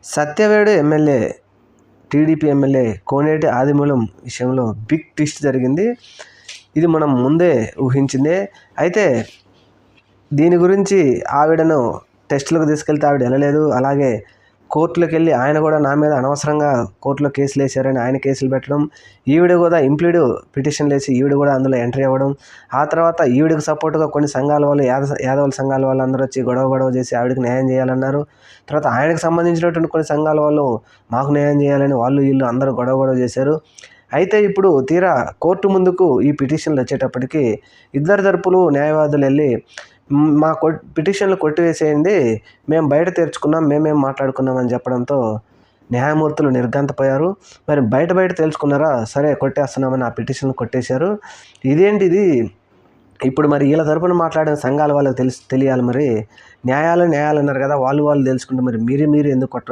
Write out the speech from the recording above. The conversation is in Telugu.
సత్యవేడు ఎమ్మెల్యే టీడీపీ ఎమ్మెల్యే కోనేటి ఆదిమూలం విషయంలో బిగ్ ట్విస్ట్ జరిగింది. ఇది మనం ముందే ఊహించిందే. అయితే దీని గురించి ఆవిడను టెస్టులకు తీసుకెళ్తే ఆవిడ వెళ్ళలేదు. అలాగే కోర్టులోకి వెళ్ళి ఆయన కూడా నా మీద అనవసరంగా కోర్టులో కేసులు వేశారని ఆయన కేసులు పెట్టడం, ఈవిడ కూడా ఇంప్లీడ్ పిటిషన్లు వేసి ఈవిడ కూడా అందులో ఎంట్రీ అవ్వడం, ఆ తర్వాత ఈవిడకి సపోర్ట్గా కొన్ని సంఘాల వాళ్ళు యాదవుల సంఘాల వాళ్ళు అందరూ వచ్చి గొడవ చేసి ఆవిడకి న్యాయం చేయాలన్నారు. తర్వాత ఆయనకు సంబంధించినటువంటి కొన్ని సంఘాల వాళ్ళు మాకు న్యాయం చేయాలని వాళ్ళు వీళ్ళు అందరూ గొడవ చేశారు. అయితే ఇప్పుడు తీరా కోర్టు ముందుకు ఈ పిటిషన్లు వచ్చేటప్పటికి ఇద్దరు తరపులు న్యాయవాదులు వెళ్ళి మా పిటిషన్లు కొట్టివేసేయండి, మేము బయట తెరుచుకున్నాం, మేమేం మాట్లాడుకున్నామని చెప్పడంతో న్యాయమూర్తులు నిర్ఘాంతపోయారు. మరి బయట తెలుసుకున్నారా, సరే కొట్టేస్తున్నామని ఆ పిటిషన్లు కొట్టేశారు. ఇదేంటిది ఇప్పుడు మరి వీళ్ళ తరపున మాట్లాడిన సంఘాల వాళ్ళకి తెలియాలి. మరి న్యాయాలు అన్నారు కదా, వాళ్ళు తెలుసుకుంటే మరి మీరు ఎందుకు కొట్టారు?